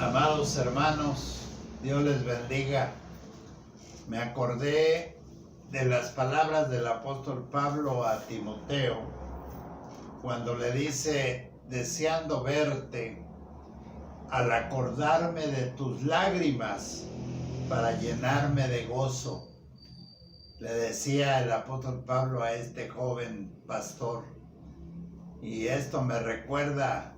Amados hermanos, Dios les bendiga. Me acordé de las palabras del apóstol Pablo a Timoteo cuando le dice, deseando verte, al acordarme de tus lágrimas para llenarme de gozo. Le decía el apóstol Pablo a este joven pastor. Y esto me recuerda,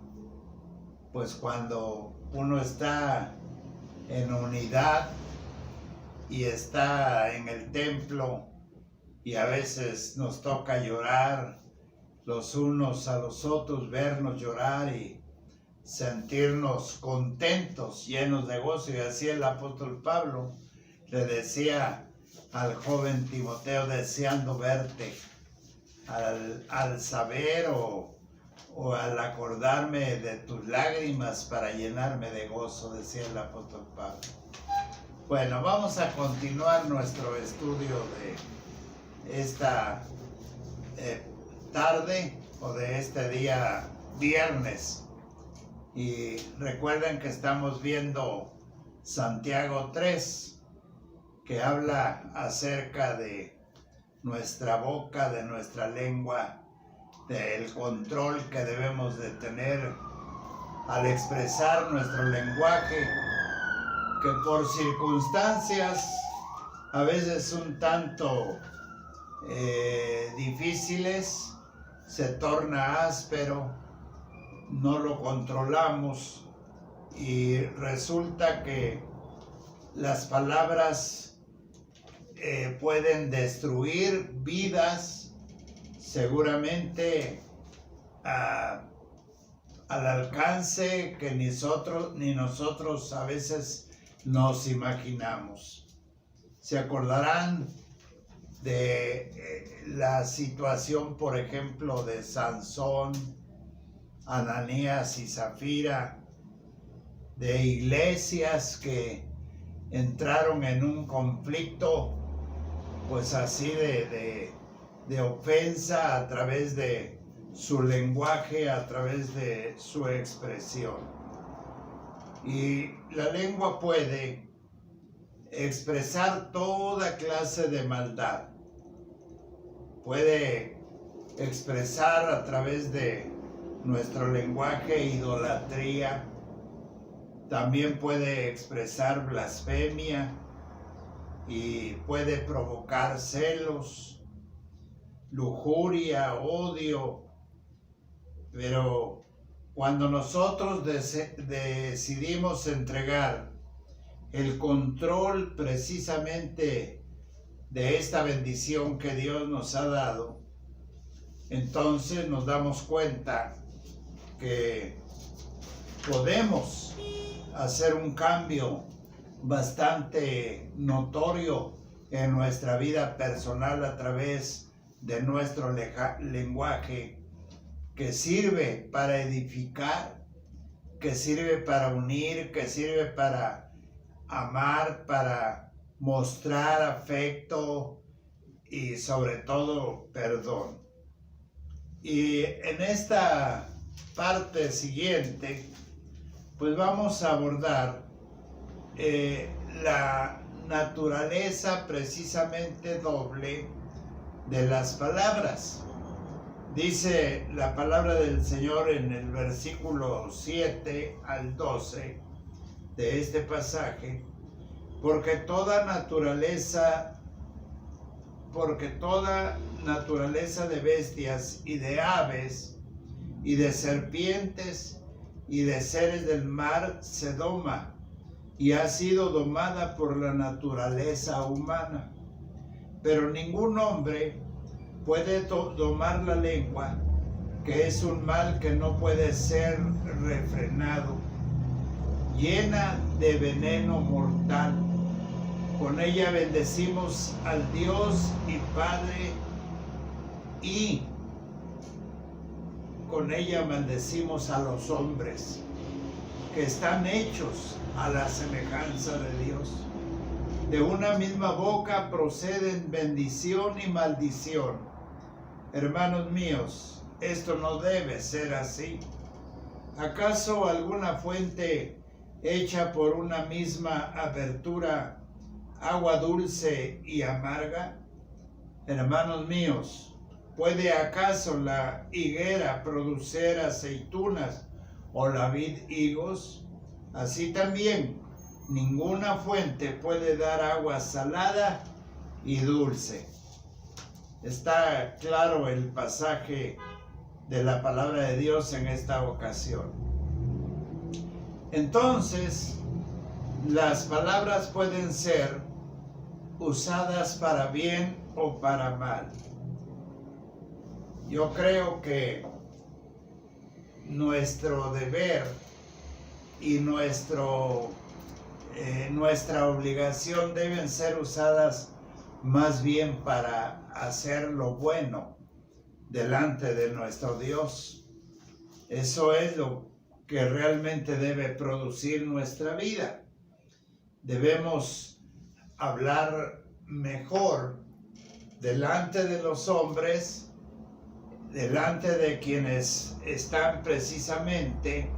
pues cuando uno está en unidad y está en el templo y a veces nos toca llorar los unos a los otros, vernos llorar y sentirnos contentos, llenos de gozo. Y así el apóstol Pablo le decía al joven Timoteo, deseando verte, al saber o al acordarme de tus lágrimas para llenarme de gozo, decía el apóstol Pablo. Bueno, vamos a continuar nuestro estudio de esta tarde o de este día viernes. Y recuerden que estamos viendo Santiago 3, que habla acerca de nuestra boca, de nuestra lengua, del control que debemos de tener al expresar nuestro lenguaje, que por circunstancias a veces un tanto difíciles se torna áspero, no lo controlamos y resulta que las palabras pueden destruir vidas, seguramente al alcance que ni nosotros a veces nos imaginamos. Se acordarán de la situación, por ejemplo, de Sansón, Ananías y Zafira, de iglesias que entraron en un conflicto, pues así de ofensa a través de su lenguaje, a través de su expresión. Y la lengua puede expresar toda clase de maldad. Puede expresar a través de nuestro lenguaje idolatría. También puede expresar blasfemia y puede provocar celos, lujuria, odio. Pero cuando nosotros decidimos entregar el control precisamente de esta bendición que Dios nos ha dado, entonces nos damos cuenta que podemos hacer un cambio bastante notorio en nuestra vida personal a través de nuestro lenguaje, que sirve para edificar, que sirve para unir, que sirve para amar, para mostrar afecto y sobre todo perdón. Y en esta parte siguiente, pues vamos a abordar la naturaleza precisamente doble de las palabras. Dice la palabra del Señor en el versículo 7 al 12 de este pasaje, porque toda naturaleza de bestias y de aves y de serpientes y de seres del mar se doma y ha sido domada por la naturaleza humana. Pero ningún hombre puede domar la lengua, que es un mal que no puede ser refrenado, llena de veneno mortal. Con ella bendecimos al Dios y Padre, y con ella maldecimos a los hombres, que están hechos a la semejanza de Dios. De una misma boca proceden bendición y maldición. Hermanos míos, esto no debe ser así. ¿Acaso alguna fuente echa por una misma abertura agua dulce y amarga? Hermanos míos, ¿puede acaso la higuera producir aceitunas o la vid higos? Así también, ninguna fuente puede dar agua salada y dulce. Está claro el pasaje de la palabra de Dios en esta ocasión. Entonces, las palabras pueden ser usadas para bien o para mal. Yo creo que nuestro deber y nuestra obligación deben ser usadas más bien para hacer lo bueno delante de nuestro Dios. Eso es lo que realmente debe producir nuestra vida. Debemos hablar mejor delante de los hombres, delante de quienes están precisamente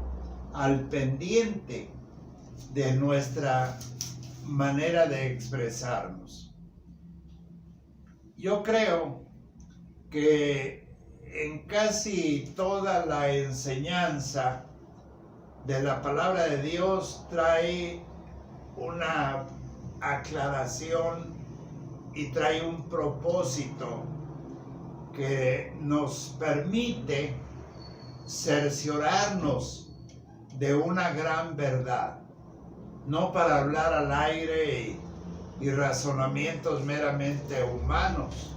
al pendiente de nuestra manera de expresarnos. Yo creo que en casi toda la enseñanza de la palabra de Dios trae una aclaración y trae un propósito que nos permite cerciorarnos de una gran verdad, no para hablar al aire y razonamientos meramente humanos,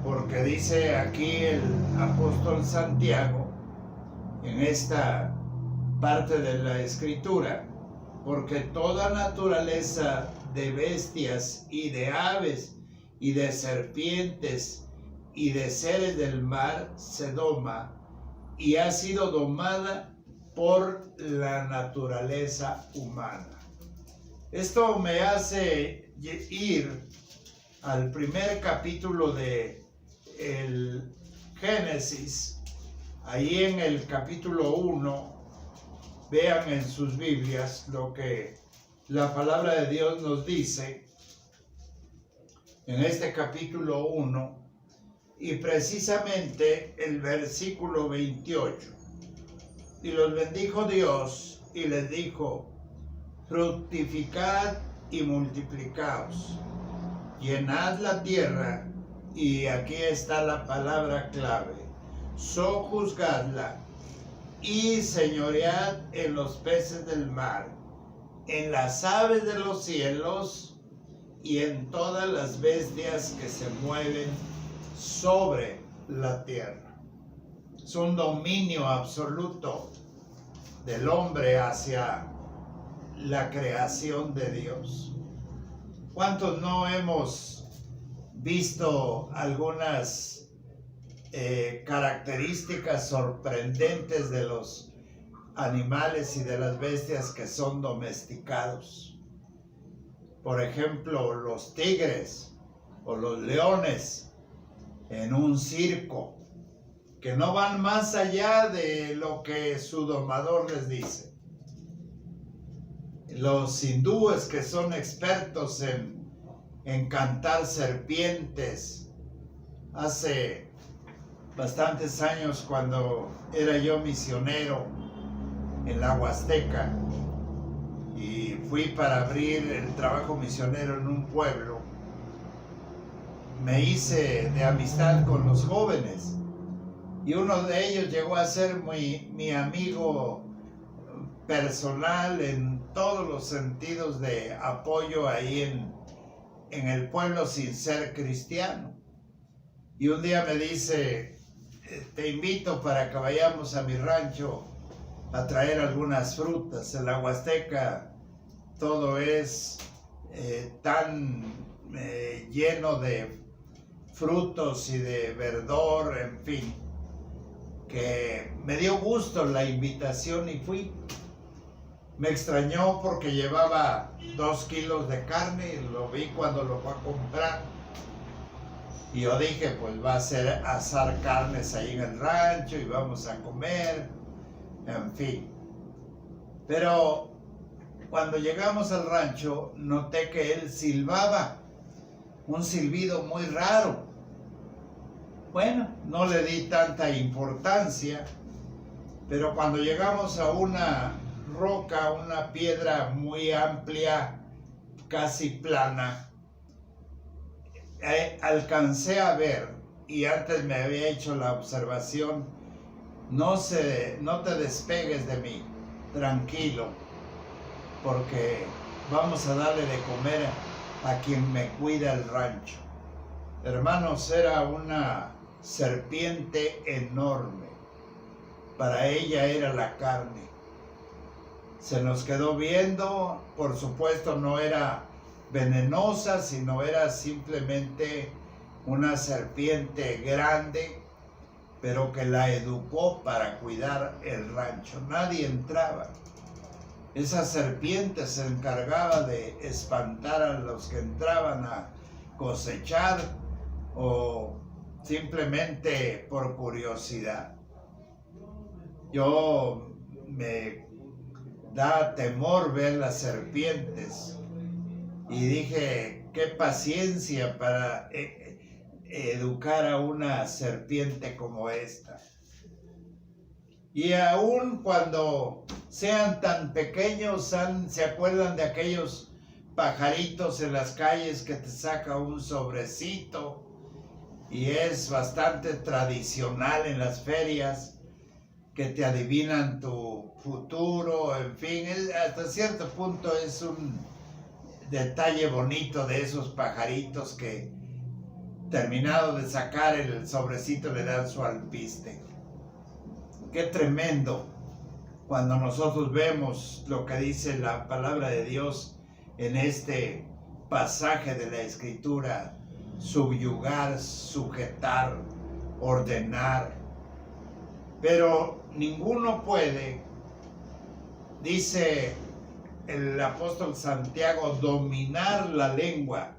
porque dice aquí el apóstol Santiago en esta parte de la Escritura: porque toda naturaleza de bestias y de aves y de serpientes y de seres del mar se doma y ha sido domada por la naturaleza humana. Esto me hace ir al primer capítulo de el Génesis. Ahí en el capítulo 1, vean en sus Biblias lo que la palabra de Dios nos dice en este capítulo 1, y precisamente el versículo 28. Y los bendijo Dios y les dijo: fructificad y multiplicaos, llenad la tierra, y aquí está la palabra clave, sojuzgadla, y señoread en los peces del mar, en las aves de los cielos, y en todas las bestias que se mueven sobre la tierra. Es un dominio absoluto del hombre hacia la creación de Dios. ¿Cuántos no hemos visto algunas características sorprendentes de los animales y de las bestias que son domesticados? Por ejemplo, los tigres o los leones en un circo, que no van más allá de lo que su domador les dice. Los hindúes, que son expertos en cantar serpientes. Hace bastantes años, cuando era yo misionero en la Huasteca y fui para abrir el trabajo misionero en un pueblo, me hice de amistad con los jóvenes y uno de ellos llegó a ser mi amigo personal en todos los sentidos de apoyo ahí en el pueblo, sin ser cristiano. Y un día me dice: te invito para que vayamos a mi rancho a traer algunas frutas. En la Huasteca todo es tan lleno de frutos y de verdor, en fin, que me dio gusto la invitación y fui. Me extrañó porque llevaba 2 kilos de carne, y lo vi cuando lo fue a comprar. Y yo dije, pues va a ser asar carnes ahí en el rancho y vamos a comer, en fin. Pero cuando llegamos al rancho, noté que él silbaba, un silbido muy raro. Bueno, no le di tanta importancia, pero cuando llegamos a una roca, una piedra muy amplia, casi plana, alcancé a ver, y antes me había hecho la observación, no te despegues de mí, tranquilo, porque vamos a darle de comer a quien me cuida el rancho. Hermanos, era una serpiente enorme. Para ella era la carne. Se nos quedó viendo, por supuesto no era venenosa, sino era simplemente una serpiente grande, pero que la educó para cuidar el rancho. Nadie entraba. Esa serpiente se encargaba de espantar a los que entraban a cosechar o simplemente por curiosidad. Yo me da temor ver las serpientes y dije, qué paciencia para educar a una serpiente como esta. Y aún cuando sean tan pequeños, se acuerdan de aquellos pajaritos en las calles que te saca un sobrecito, y es bastante tradicional en las ferias, que te adivinan tu futuro, en fin, hasta cierto punto es un detalle bonito de esos pajaritos que, terminado de sacar el sobrecito, le dan su alpiste. Qué tremendo cuando nosotros vemos lo que dice la palabra de Dios en este pasaje de la Escritura: subyugar, sujetar, ordenar. Pero ninguno puede, dice el apóstol Santiago, dominar la lengua,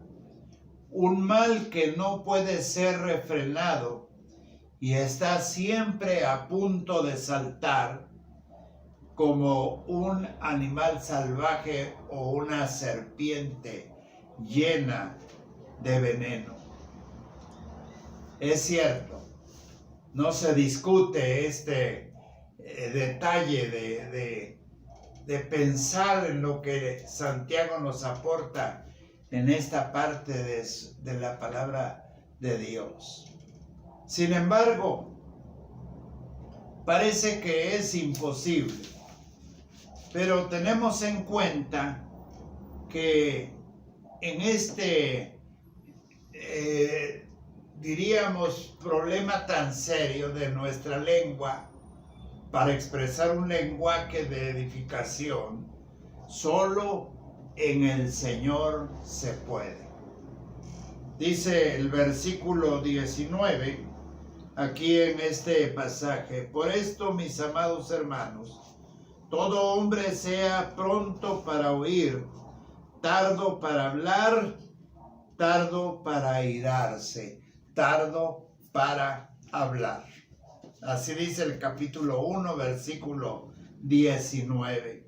un mal que no puede ser refrenado y está siempre a punto de saltar como un animal salvaje o una serpiente llena de veneno. Es cierto, no se discute este detalle de pensar en lo que Santiago nos aporta en esta parte de la palabra de Dios. Sin embargo, parece que es imposible, pero tenemos en cuenta que en este, diríamos, problema tan serio de nuestra lengua, para expresar un lenguaje de edificación, solo en el Señor se puede. Dice el versículo 19, aquí en este pasaje: por esto, mis amados hermanos, todo hombre sea pronto para oír, tardo para hablar, tardo para airarse, tardo para hablar. Así dice el capítulo 1, versículo 19.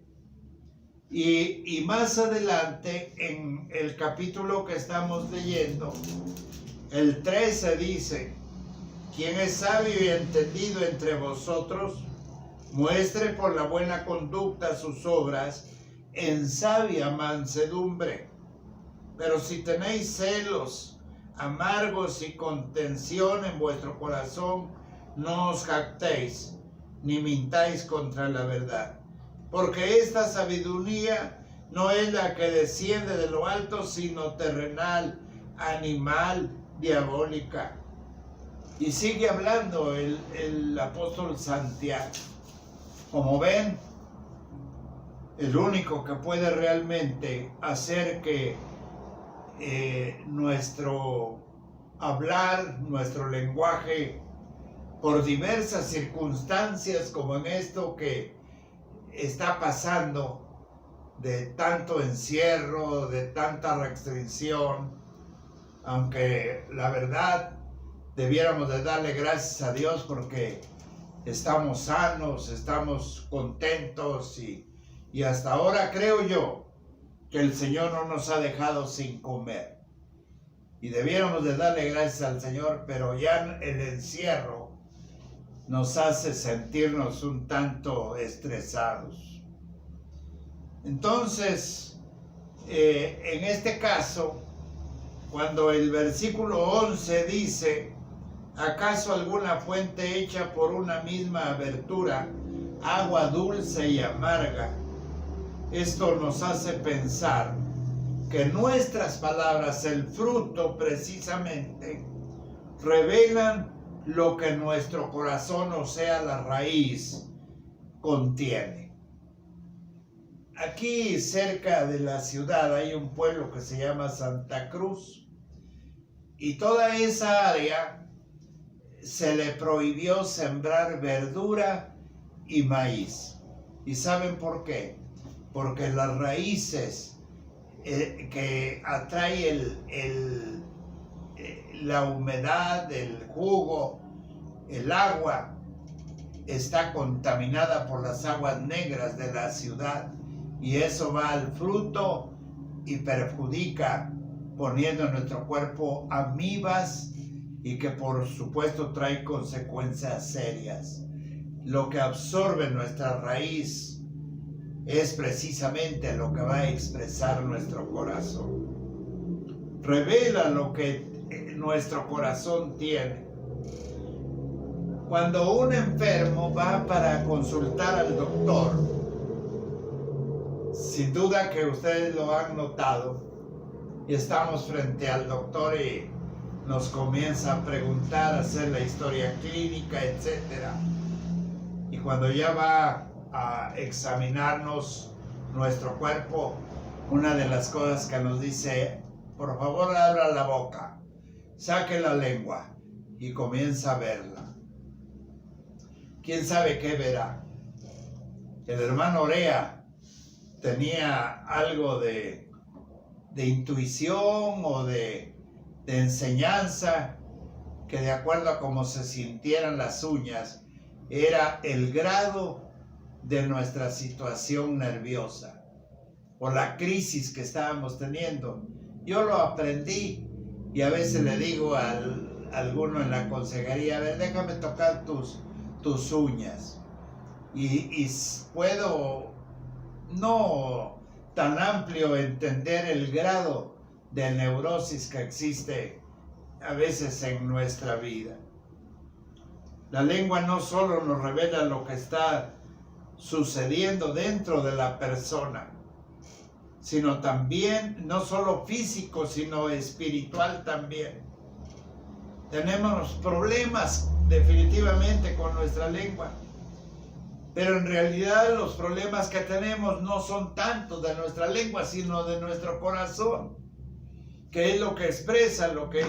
Y más adelante, en el capítulo que estamos leyendo, el 13 dice: quien es sabio y entendido entre vosotros, muestre por la buena conducta sus obras en sabia mansedumbre. Pero si tenéis celos amargos y contención en vuestro corazón, no os jactéis, ni mintáis contra la verdad. Porque esta sabiduría no es la que desciende de lo alto, sino terrenal, animal, diabólica. Y sigue hablando el apóstol Santiago. Como ven, el único que puede realmente hacer que nuestro hablar, nuestro lenguaje, por diversas circunstancias como en esto que está pasando, de tanto encierro, de tanta restricción, aunque la verdad debiéramos de darle gracias a Dios porque estamos sanos, estamos contentos y Y hasta ahora creo yo que el Señor no nos ha dejado sin comer. Y debiéramos de darle gracias al Señor, pero ya el encierro nos hace sentirnos un tanto estresados. Entonces, en este caso, cuando el versículo 11 dice: ¿acaso alguna fuente hecha por una misma abertura, agua dulce y amarga? Esto nos hace pensar que nuestras palabras, el fruto precisamente, revelan lo que nuestro corazón, o sea, la raíz, contiene. Aquí cerca de la ciudad hay un pueblo que se llama Santa Cruz, y toda esa área se le prohibió sembrar verdura y maíz. ¿Y saben por qué? Porque las raíces que atrae la humedad, el jugo, el agua, está contaminada por las aguas negras de la ciudad, y eso va al fruto y perjudica, poniendo en nuestro cuerpo amibas, y que por supuesto trae consecuencias serias. Lo que absorbe nuestra raíz es precisamente lo que va a expresar nuestro corazón. Revela lo que nuestro corazón tiene. Cuando un enfermo va para consultar al doctor, sin duda que ustedes lo han notado, y estamos frente al doctor y nos comienza a preguntar, a hacer la historia clínica, etc. Y cuando ya va a examinarnos nuestro cuerpo, una de las cosas que nos dice: por favor, abra la boca, saque la lengua, y comienza a verla. ¿Quién sabe qué verá? El hermano Orea tenía algo de intuición o de enseñanza, que de acuerdo a cómo se sintieran las uñas, era el grado de nuestra situación nerviosa o la crisis que estábamos teniendo. Yo lo aprendí, y a veces le digo a alguno en la consejería: a ver, déjame tocar tus uñas, y puedo no tan amplio entender el grado de neurosis que existe a veces en nuestra vida. La lengua no solo nos revela lo que está sucediendo dentro de la persona, sino también, no solo físico, sino espiritual también. Tenemos problemas definitivamente con nuestra lengua, pero en realidad los problemas que tenemos no son tanto de nuestra lengua, sino de nuestro corazón, que es lo que expresa, lo que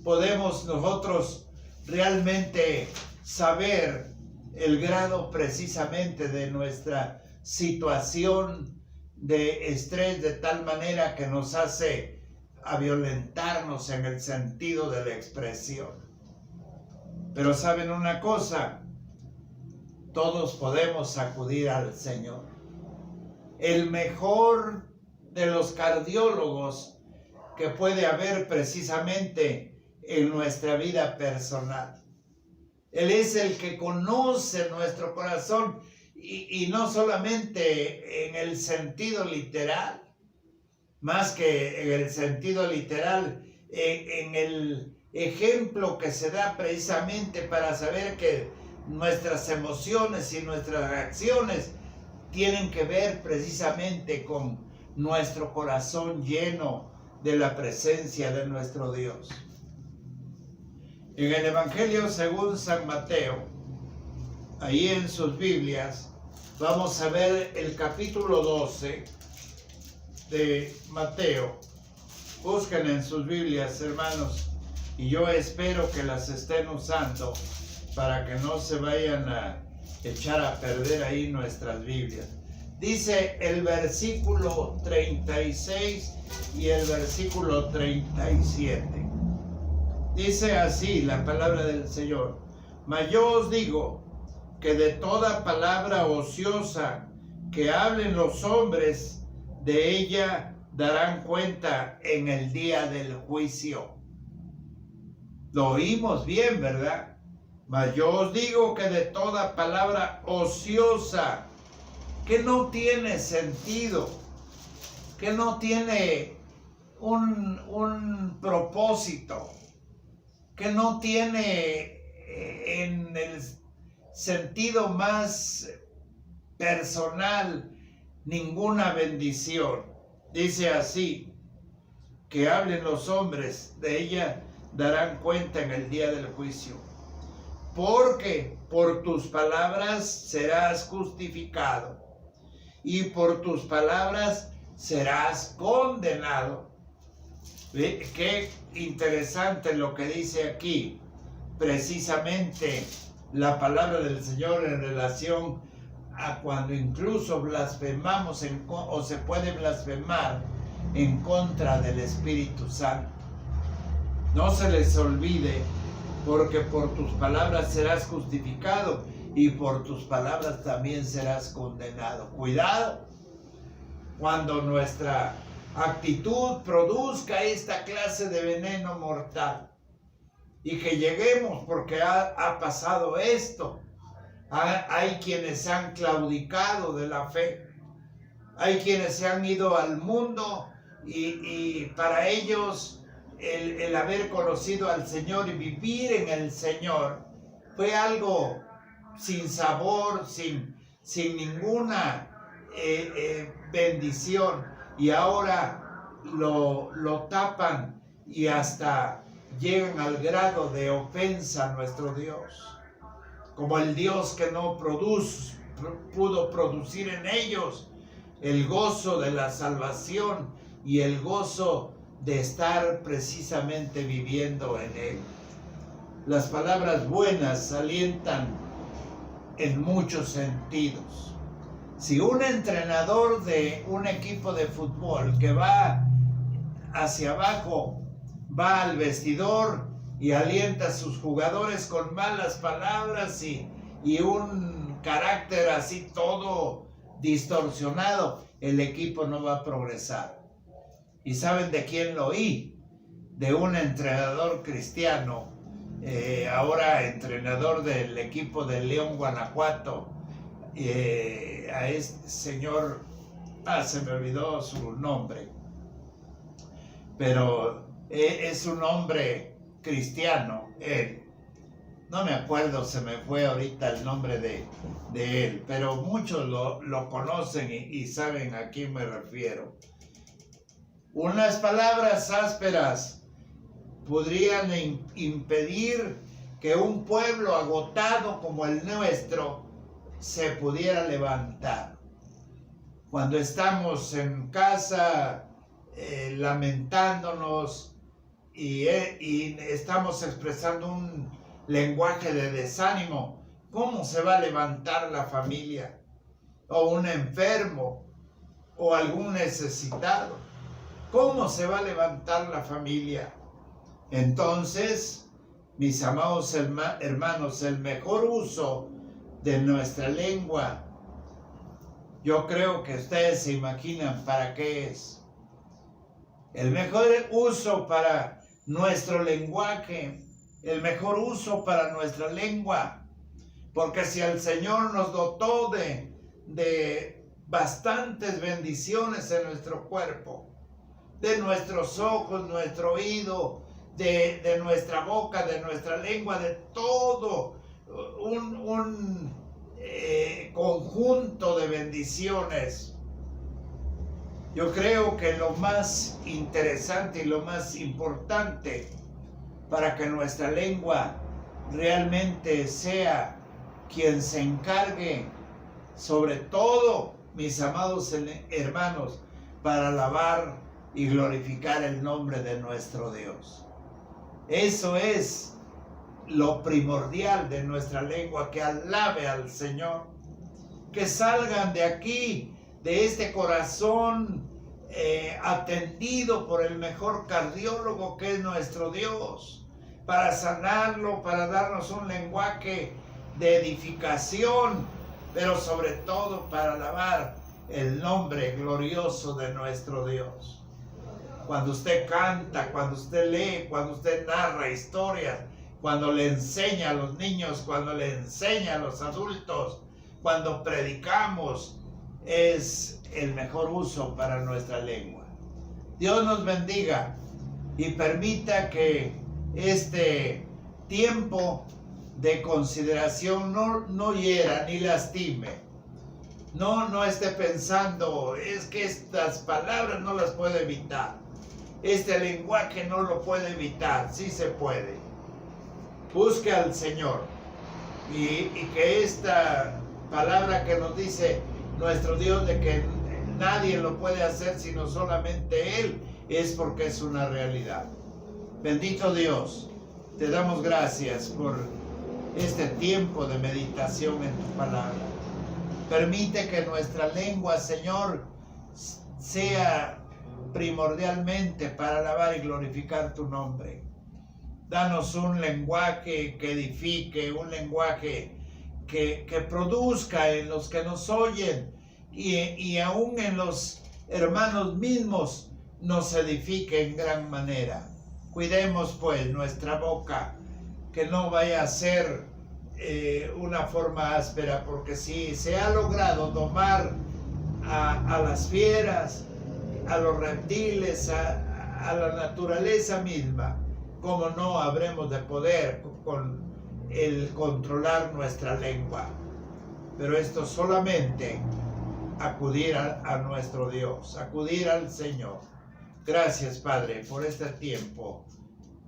podemos nosotros realmente saber, el grado precisamente de nuestra situación de estrés, de tal manera que nos hace a violentarnos en el sentido de la expresión. Pero ¿saben una cosa? Todos podemos acudir al Señor. El mejor de los cardiólogos que puede haber precisamente en nuestra vida personal. Él es el que conoce nuestro corazón, y no solamente en el sentido literal, más que en el sentido literal, en el ejemplo que se da precisamente para saber que nuestras emociones y nuestras reacciones tienen que ver precisamente con nuestro corazón lleno de la presencia de nuestro Dios. En el Evangelio según San Mateo, ahí en sus Biblias, vamos a ver el capítulo 12 de Mateo. Busquen en sus Biblias, hermanos, y yo espero que las estén usando para que no se vayan a echar a perder ahí nuestras Biblias. Dice el versículo 36 y el versículo 37. Dice así la palabra del Señor: mas yo os digo que de toda palabra ociosa que hablen los hombres, de ella darán cuenta en el día del juicio. Lo oímos bien, ¿verdad? Mas yo os digo que de toda palabra ociosa, que no tiene sentido, que no tiene un propósito, que no tiene en el sentido más personal ninguna bendición. Dice así, que hablen los hombres, de ella darán cuenta en el día del juicio. Porque por tus palabras serás justificado y por tus palabras serás condenado. Qué interesante lo que dice aquí, precisamente la palabra del Señor en relación a cuando incluso blasfemamos o se puede blasfemar en contra del Espíritu Santo. No se les olvide, porque por tus palabras serás justificado y por tus palabras también serás condenado. Cuidado cuando nuestra actitud produzca esta clase de veneno mortal y que lleguemos, porque ha pasado esto. Hay quienes han claudicado de la fe, hay quienes se han ido al mundo y para ellos el haber conocido al Señor y vivir en el Señor fue algo sin sabor, sin ninguna bendición, y ahora lo tapan y hasta llegan al grado de ofensa a nuestro Dios, como el Dios que no pudo producir en ellos el gozo de la salvación y el gozo de estar precisamente viviendo en Él. Las palabras buenas alientan en muchos sentidos. Si un entrenador de un equipo de fútbol que va hacia abajo, va al vestidor y alienta a sus jugadores con malas palabras y un carácter así todo distorsionado, el equipo no va a progresar. ¿Y saben de quién lo oí? De un entrenador cristiano, ahora entrenador del equipo de León, Guanajuato, a este señor, se me olvidó su nombre, pero es un hombre cristiano, él. No me acuerdo, se me fue ahorita el nombre de él, pero muchos lo conocen y saben a quién me refiero. Unas palabras ásperas podrían impedir que un pueblo agotado como el nuestro se pudiera levantar. Cuando estamos en casa lamentándonos y estamos expresando un lenguaje de desánimo, ¿cómo se va a levantar la familia? O un enfermo o algún necesitado, ¿cómo se va a levantar la familia? Entonces, mis amados hermanos, el mejor uso de nuestra lengua, yo creo que ustedes se imaginan para qué es. El mejor uso para nuestro lenguaje, el mejor uso para nuestra lengua, porque si el Señor nos dotó de bastantes bendiciones en nuestro cuerpo, de nuestros ojos, nuestro oído, de nuestra boca, de nuestra lengua, de todo un conjunto de bendiciones. Yo creo que lo más interesante y lo más importante para que nuestra lengua realmente sea quien se encargue, sobre todo, mis amados hermanos, para alabar y glorificar el nombre de nuestro Dios. Eso es lo primordial de nuestra lengua, que alabe al Señor, que salgan de aquí, de este corazón atendido por el mejor cardiólogo que es nuestro Dios, para sanarlo, para darnos un lenguaje de edificación, pero sobre todo para alabar el nombre glorioso de nuestro Dios. Cuando usted canta, cuando usted lee, cuando usted narra historias, cuando le enseña a los niños, cuando le enseña a los adultos, cuando predicamos, es el mejor uso para nuestra lengua. Dios nos bendiga y permita que este tiempo de consideración no hiera ni lastime. No esté pensando, es que estas palabras no las puedo evitar. Este lenguaje no lo puede evitar. Sí se puede. Busque al Señor y que esta palabra que nos dice nuestro Dios de que nadie lo puede hacer sino solamente Él, es porque es una realidad. Bendito Dios, te damos gracias por este tiempo de meditación en tu palabra. Permite que nuestra lengua, Señor, sea primordialmente para alabar y glorificar tu nombre. Danos un lenguaje que edifique, un lenguaje que produzca en los que nos oyen y aún en los hermanos mismos nos edifique en gran manera. Cuidemos pues nuestra boca, que no vaya a ser una forma áspera, porque si se ha logrado domar a las fieras, a los reptiles, a la naturaleza misma, ¿cómo no habremos de poder con el controlar nuestra lengua? Pero esto solamente acudir a nuestro Dios, acudir al Señor. Gracias, Padre, por este tiempo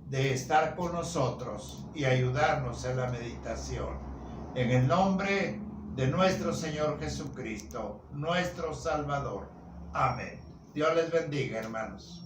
de estar con nosotros y ayudarnos en la meditación. En el nombre de nuestro Señor Jesucristo, nuestro Salvador. Amén. Dios les bendiga, hermanos.